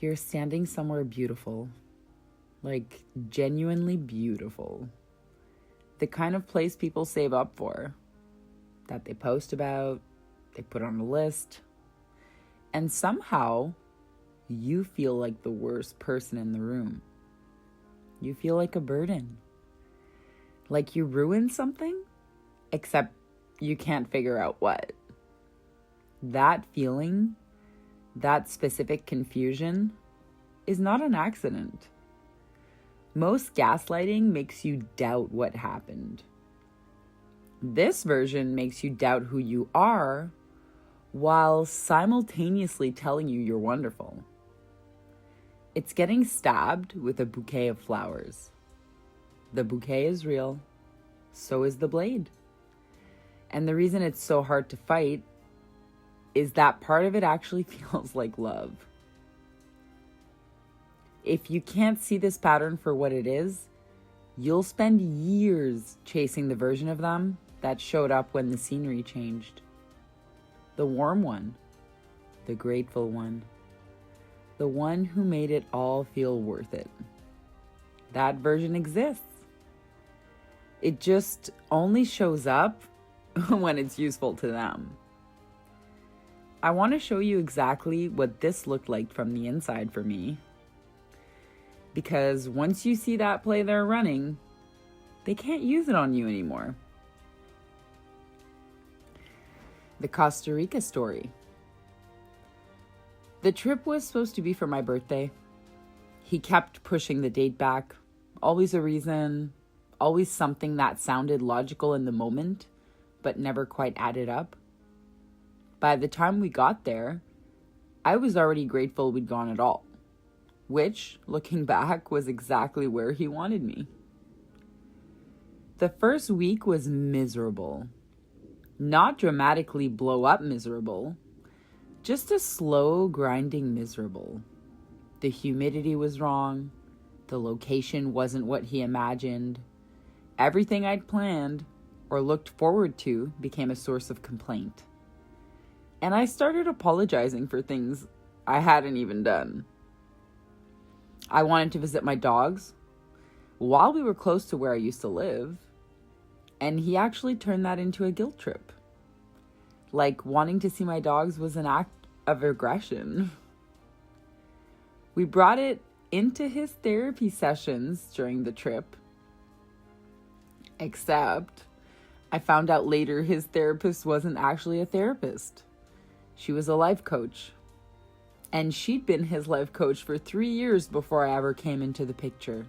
You're standing somewhere beautiful, like genuinely beautiful. The kind of place people save up for, that they post about, they put on a list, and somehow you feel like the worst person in the room. You feel like a burden. Like you ruined something, except you can't figure out what. That feeling, that specific confusion, is not an accident. Most gaslighting makes you doubt what happened. This version makes you doubt who you are while simultaneously telling you you're wonderful. It's getting stabbed with a bouquet of flowers. The bouquet is real, so is the blade. And the reason it's so hard to fight is that part of it actually feels like love. If you can't see this pattern for what it is, you'll spend years chasing the version of them that showed up when the scenery changed. The warm one, the grateful one, the one who made it all feel worth it. That version exists. It just only shows up when it's useful to them. I want to show you exactly what this looked like from the inside for me. Because once you see that play they're running, they can't use it on you anymore. The Costa Rica story. The trip was supposed to be for my birthday. He kept pushing the date back. Always a reason, always something that sounded logical in the moment, but never quite added up. By the time we got there, I was already grateful we'd gone at all, which, looking back, was exactly where he wanted me. The first week was miserable. Not dramatically blow up miserable, just a slow grinding miserable. The humidity was wrong. The location wasn't what he imagined. Everything I'd planned or looked forward to became a source of complaint. And I started apologizing for things I hadn't even done. I wanted to visit my dogs while we were close to where I used to live, and he actually turned that into a guilt trip. Like wanting to see my dogs was an act of aggression. We brought it into his therapy sessions during the trip, except I found out later his therapist wasn't actually a therapist. She was a life coach. And she'd been his life coach for 3 years before I ever came into the picture.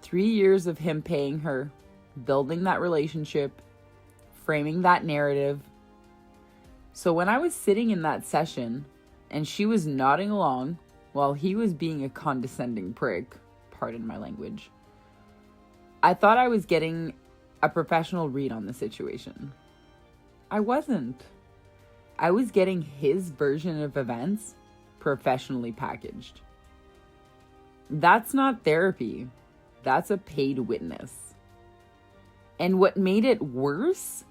3 years of him paying her, building that relationship, framing that narrative. So when I was sitting in that session and she was nodding along while he was being a condescending prick, pardon my language, I thought I was getting a professional read on the situation. I wasn't. I was getting his version of events professionally packaged. That's not therapy. That's a paid witness. And what made it worse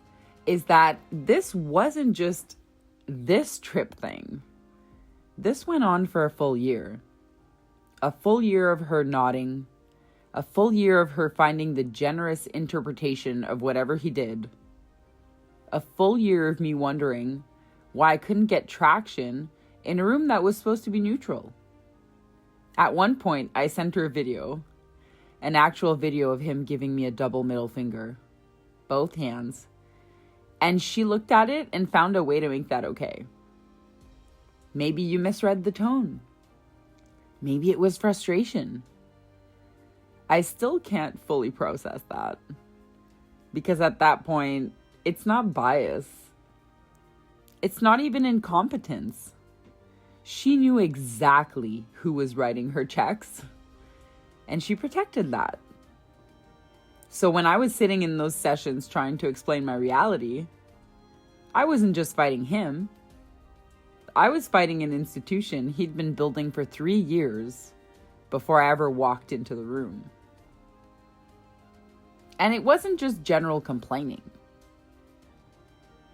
is that this wasn't just this trip thing. This went on for a full year. A full year of her nodding. A full year of her finding the generous interpretation of whatever he did. A full year of me wondering why I couldn't get traction in a room that was supposed to be neutral. At one point, I sent her a video, an actual video of him giving me a double middle finger, both hands, and she looked at it and found a way to make that okay. Maybe you misread the tone. Maybe it was frustration. I still can't fully process that, because at that point, it's not bias. It's not even incompetence. She knew exactly who was writing her checks, and she protected that. So when I was sitting in those sessions trying to explain my reality, I wasn't just fighting him. I was fighting an institution he'd been building for 3 years before I ever walked into the room. And it wasn't just general complaining.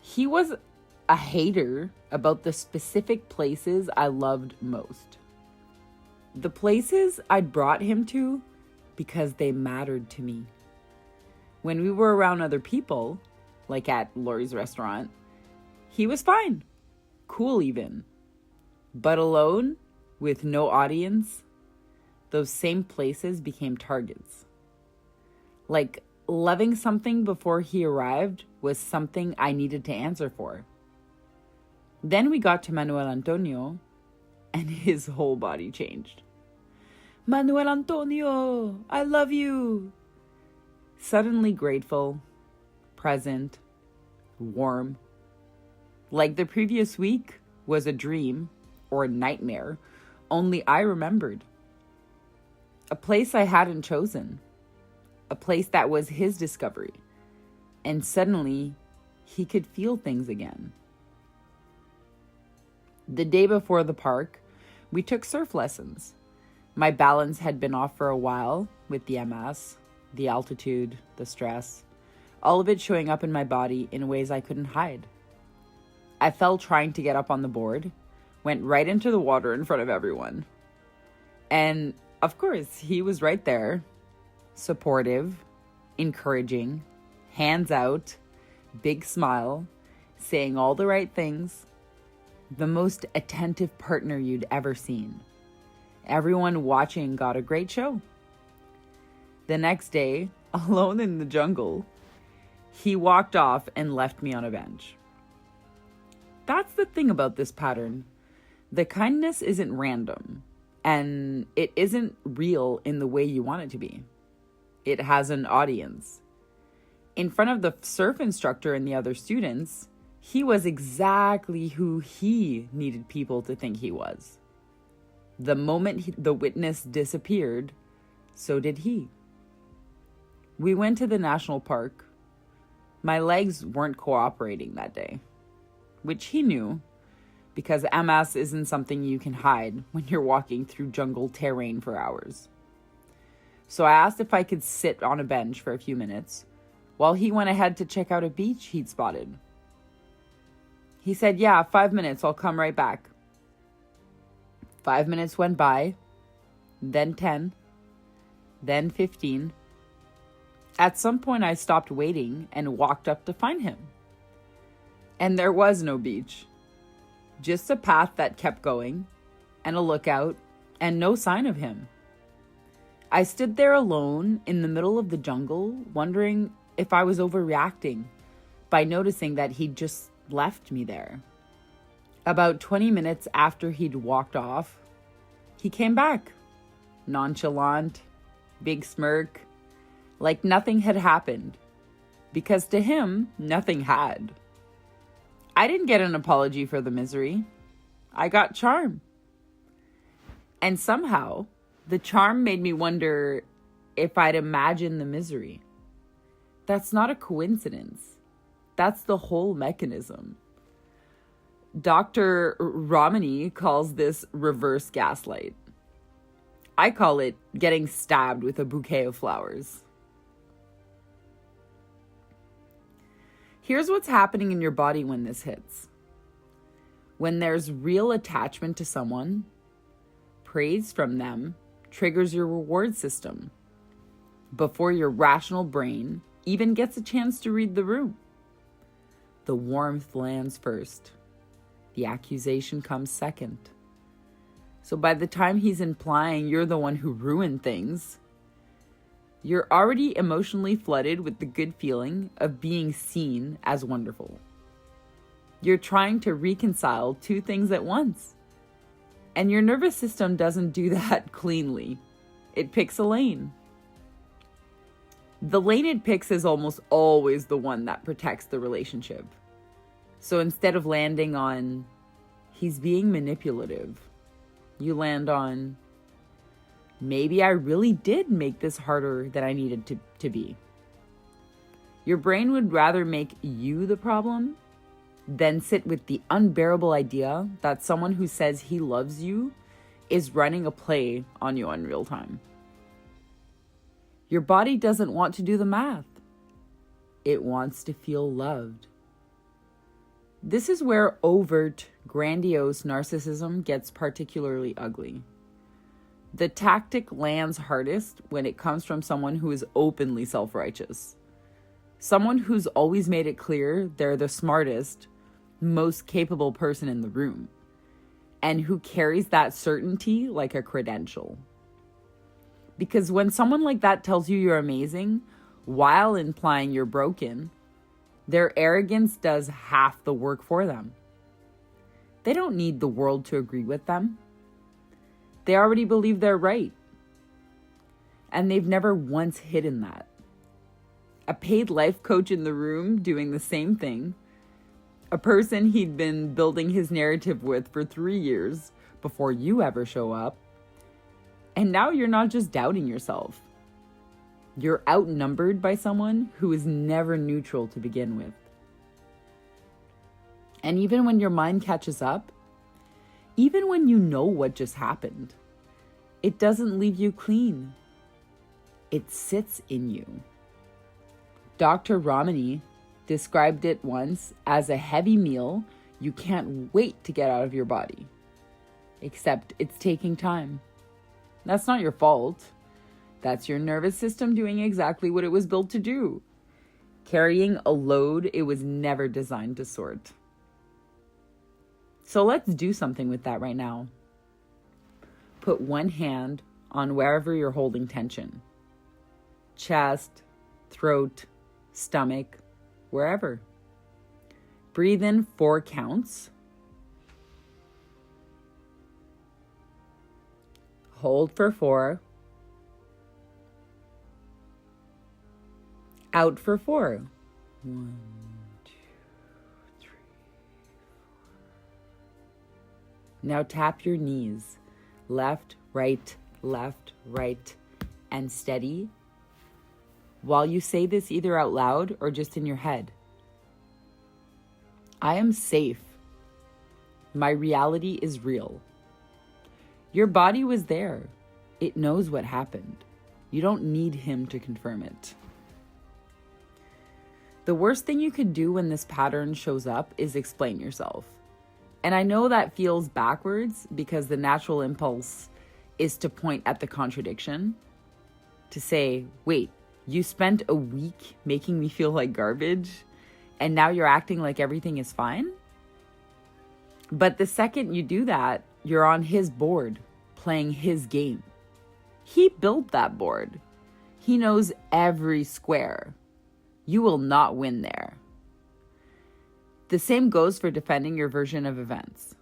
He was a hater about the specific places I loved most. The places I'd brought him to because they mattered to me. When we were around other people, like at Lori's restaurant, he was fine, cool even. But alone, with no audience, those same places became targets. Like loving something before he arrived was something I needed to answer for. Then we got to Manuel Antonio, and his whole body changed. Manuel Antonio, I love you. Suddenly grateful, present, warm. Like the previous week was a dream or a nightmare, only I remembered. A place I hadn't chosen. A place that was his discovery. And suddenly, he could feel things again. The day before the park, we took surf lessons. My balance had been off for a while with the MS, the altitude, the stress, all of it showing up in my body in ways I couldn't hide. I fell trying to get up on the board, went right into the water in front of everyone. And of course, he was right there, supportive, encouraging, hands out, big smile, saying all the right things, the most attentive partner you'd ever seen. Everyone watching got a great show. The next day, alone in the jungle, he walked off and left me on a bench. That's the thing about this pattern. The kindness isn't random, and it isn't real in the way you want it to be. It has an audience. In front of the surf instructor and the other students, he was exactly who he needed people to think he was. The moment the witness disappeared, so did he. We went to the national park. My legs weren't cooperating that day, which he knew, because MS isn't something you can hide when you're walking through jungle terrain for hours. So I asked if I could sit on a bench for a few minutes while he went ahead to check out a beach he'd spotted. He said, "Yeah, 5 minutes, I'll come right back." 5 minutes went by, then 10, then 15. At some point, I stopped waiting and walked up to find him. And there was no beach, just a path that kept going, and a lookout, and no sign of him. I stood there alone in the middle of the jungle, wondering if I was overreacting by noticing that he'd just left me there. About 20 minutes after he'd walked off, he came back, nonchalant, big smirk, like nothing had happened, because to him, nothing had. I didn't get an apology for the misery. I got charm. And somehow, the charm made me wonder if I'd imagined the misery. That's not a coincidence. That's the whole mechanism. Dr. Ramani calls this reverse gaslight. I call it getting stabbed with a bouquet of flowers. Here's what's happening in your body when this hits. When there's real attachment to someone, praise from them triggers your reward system before your rational brain even gets a chance to read the room. The warmth lands first. The accusation comes second. So by the time he's implying you're the one who ruined things, you're already emotionally flooded with the good feeling of being seen as wonderful. You're trying to reconcile two things at once. And your nervous system doesn't do that cleanly. It picks a lane. The lane it picks is almost always the one that protects the relationship. So instead of landing on, he's being manipulative, you land on, maybe I really did make this harder than I needed to be. Your brain would rather make you the problem than sit with the unbearable idea that someone who says he loves you is running a play on you in real time. Your body doesn't want to do the math. It wants to feel loved. This is where overt, grandiose narcissism gets particularly ugly. The tactic lands hardest when it comes from someone who is openly self-righteous. Someone who's always made it clear they're the smartest, most capable person in the room, and who carries that certainty like a credential. Because when someone like that tells you you're amazing, while implying you're broken, their arrogance does half the work for them. They don't need the world to agree with them. They already believe they're right. And they've never once hidden that. A paid life coach in the room doing the same thing. A person he'd been building his narrative with for 3 years before you ever show up. And now you're not just doubting yourself. You're outnumbered by someone who is never neutral to begin with. And even when your mind catches up, even when you know what just happened, it doesn't leave you clean. It sits in you. Dr. Ramani described it once as a heavy meal you can't wait to get out of your body. Except it's taking time. That's not your fault. That's your nervous system doing exactly what it was built to do. Carrying a load it was never designed to sort. So let's do something with that right now. Put one hand on wherever you're holding tension. Chest, throat, stomach, wherever. Breathe in 4 counts. Hold for 4. Out for 4. 1, 2, 3, 4. Now tap your knees. Left, right, and steady. While you say this either out loud or just in your head. I am safe. My reality is real. Your body was there. It knows what happened. You don't need him to confirm it. The worst thing you could do when this pattern shows up is explain yourself. And I know that feels backwards because the natural impulse is to point at the contradiction. To say, wait, you spent a week making me feel like garbage and now you're acting like everything is fine? But the second you do that, you're on his board, playing his game. He built that board. He knows every square. You will not win there. The same goes for defending your version of events.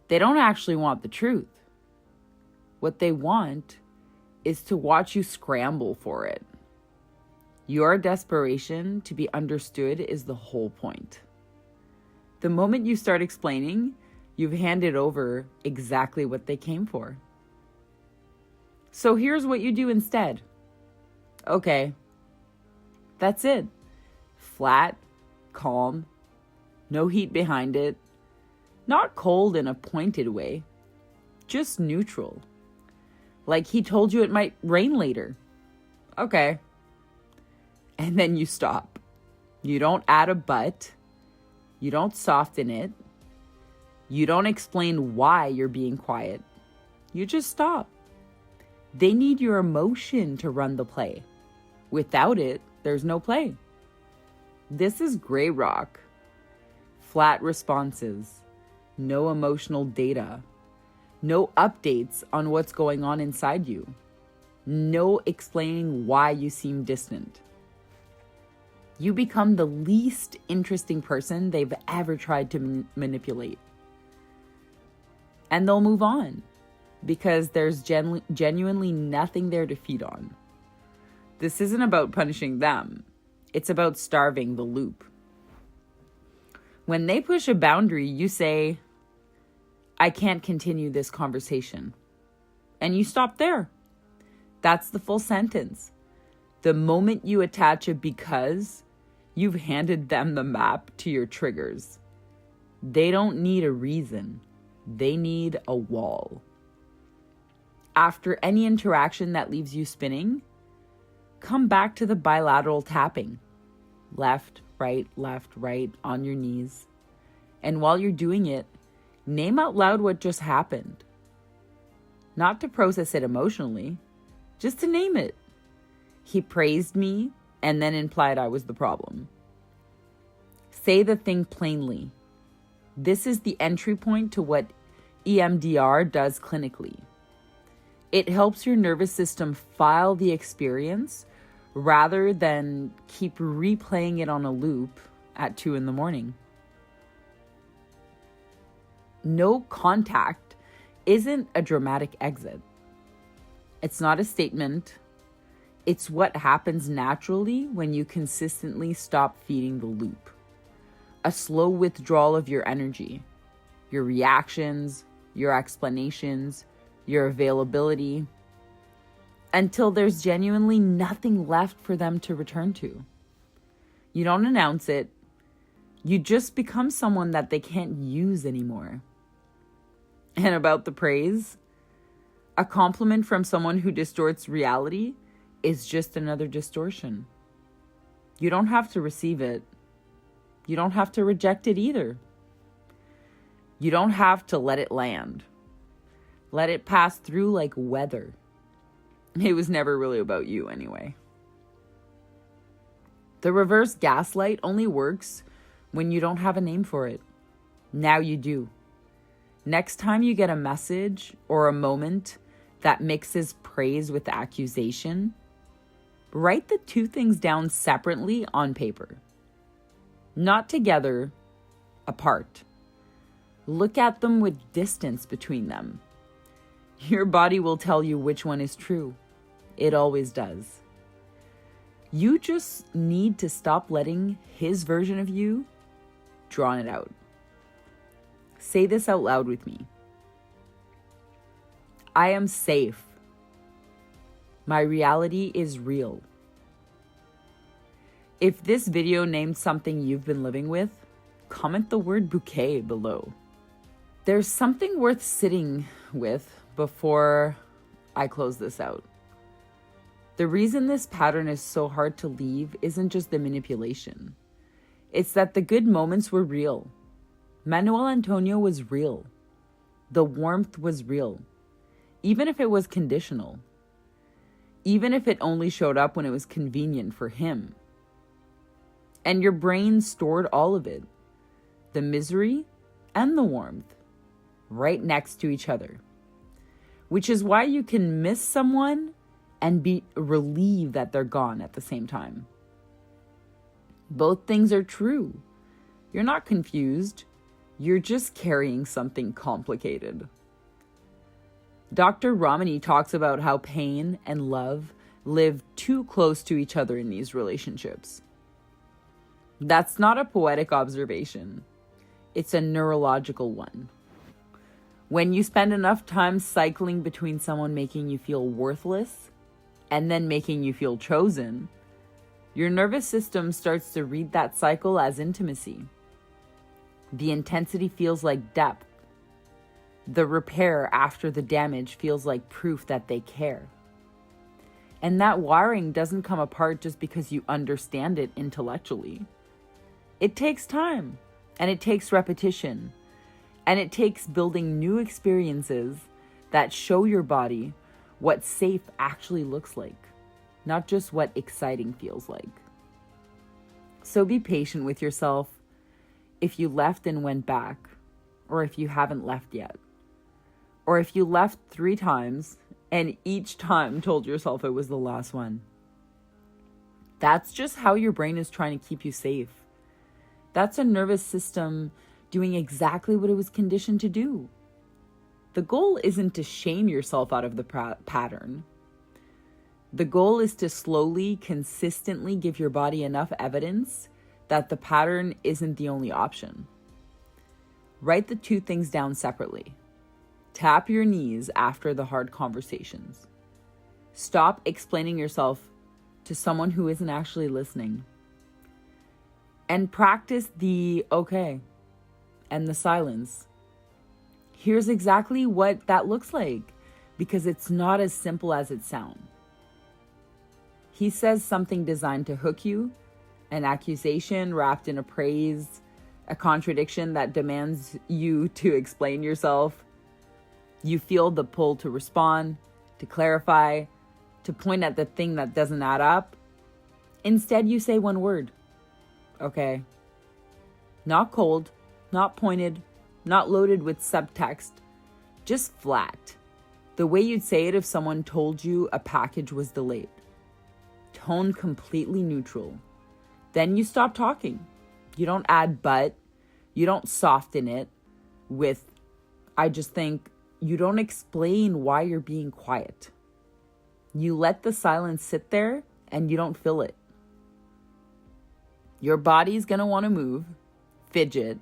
They don't actually want the truth. What they want is to watch you scramble for it. Your desperation to be understood is the whole point. The moment you start explaining, you've handed over exactly what they came for. So here's what you do instead. Okay, that's it. Flat, calm, no heat behind it. Not cold in a pointed way, just neutral. Like he told you it might rain later. Okay. And then you stop. You don't add a but. You don't soften it. You don't explain why you're being quiet. You just stop. They need your emotion to run the play. Without it, there's no play. This is gray rock. Flat responses. No emotional data. No updates on what's going on inside you. No explaining why you seem distant. You become the least interesting person they've ever tried to manipulate. And they'll move on because there's genuinely nothing there to feed on. This isn't about punishing them. It's about starving the loop. When they push a boundary, you say, I can't continue this conversation. And you stop there. That's the full sentence. The moment you attach a because, you've handed them the map to your triggers. They don't need a reason. They need a wall. After any interaction that leaves you spinning, come back to the bilateral tapping. Left, right, on your knees. And while you're doing it, name out loud what just happened. not to process it emotionally, just to name it. He praised me and then implied I was the problem. Say the thing plainly. This is the entry point to what EMDR does clinically. It helps your nervous system file the experience rather than keep replaying it on a loop at 2 a.m. No contact isn't a dramatic exit. It's not a statement. It's what happens naturally when you consistently stop feeding the loop. A slow withdrawal of your energy, your reactions, your explanations, your availability, until there's genuinely nothing left for them to return to. You don't announce it. You just become someone that they can't use anymore. And about the praise, a compliment from someone who distorts reality is just another distortion. You don't have to receive it. You don't have to reject it either. You don't have to let it land. Let it pass through like weather. It was never really about you anyway. The reverse gaslight only works when you don't have a name for it. Now you do. Next time you get a message or a moment that mixes praise with accusation, write the two things down separately on paper. Not together, apart. Look at them with distance between them. Your body will tell you which one is true. It always does. You just need to stop letting his version of you drown it out. Say this out loud with me. I am safe. My reality is real. If this video named something you've been living with, comment the word bouquet below. There's something worth sitting with before I close this out. The reason this pattern is so hard to leave isn't just the manipulation. It's that the good moments were real. Manuel Antonio was real. The warmth was real. Even if it was conditional. Even if it only showed up when it was convenient for him. And your brain stored all of it. The misery and the warmth. Right next to each other. Which is why you can miss someone and be relieved that they're gone at the same time. Both things are true. You're not confused. You're just carrying something complicated. Dr. Ramani talks about how pain and love live too close to each other in these relationships. That's not a poetic observation. It's a neurological one. When you spend enough time cycling between someone making you feel worthless and then making you feel chosen, your nervous system starts to read that cycle as intimacy. The intensity feels like depth. The repair after the damage feels like proof that they care. And that wiring doesn't come apart just because you understand it intellectually. It takes time, and it takes repetition, and it takes building new experiences that show your body what safe actually looks like, not just what exciting feels like. So be patient with yourself if you left and went back, or if you haven't left yet, or if you left 3 times and each time told yourself it was the last one. That's just how your brain is trying to keep you safe. That's a nervous system doing exactly what it was conditioned to do. The goal isn't to shame yourself out of the pattern. The goal is to slowly, consistently give your body enough evidence that the pattern isn't the only option. Write the two things down separately. Tap your knees after the hard conversations. Stop explaining yourself to someone who isn't actually listening. And practice the okay and the silence. Here's exactly what that looks like, because it's not as simple as it sounds. He says something designed to hook you, an accusation wrapped in a praise, a contradiction that demands you to explain yourself. You feel the pull to respond, to clarify, to point at the thing that doesn't add up. Instead, you say one word. Okay. Not cold, not pointed, not loaded with subtext, just flat. The way you'd say it if someone told you a package was delayed. Tone completely neutral. Then you stop talking. You don't add but. You don't soften it with, I just think. You don't explain why you're being quiet. You let the silence sit there and you don't fill it. Your body's gonna want to move, fidget,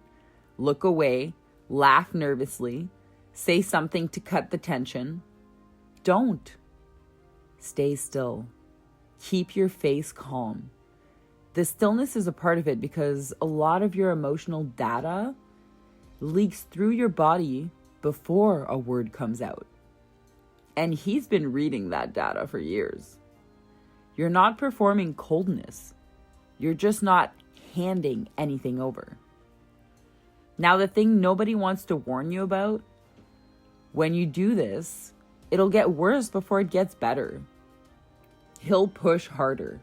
look away, laugh nervously, say something to cut the tension. Don't. Stay still. Keep your face calm. The stillness is a part of it because a lot of your emotional data leaks through your body before a word comes out. And he's been reading that data for years. You're not performing coldness. You're just not handing anything over. Now, the thing nobody wants to warn you about, when you do this, it'll get worse before it gets better. He'll push harder.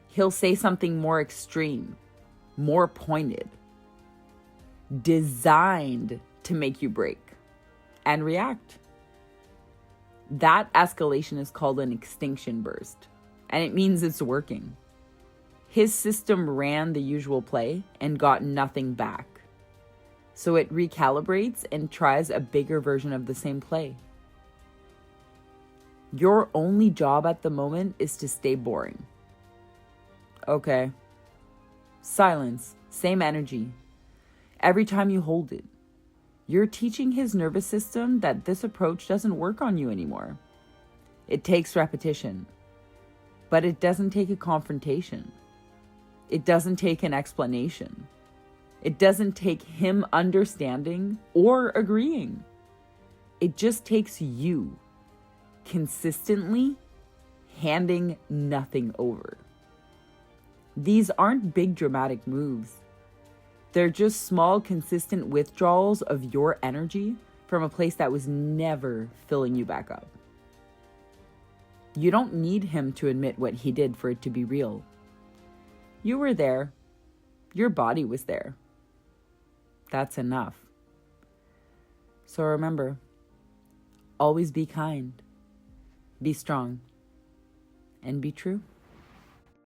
He'll say something more extreme, more pointed, designed to make you break and react. That escalation is called an extinction burst, and it means it's working. His system ran the usual play and got nothing back. So it recalibrates and tries a bigger version of the same play. Your only job at the moment is to stay boring. Okay. Silence, same energy. Every time you hold it, you're teaching his nervous system that this approach doesn't work on you anymore. It takes repetition, but it doesn't take a confrontation. It doesn't take an explanation. It doesn't take him understanding or agreeing. It just takes you consistently handing nothing over. These aren't big dramatic moves. They're just small, consistent withdrawals of your energy from a place that was never filling you back up. You don't need him to admit what he did for it to be real. You were there. Your body was there. That's enough. So remember, always be kind, be strong, and be true.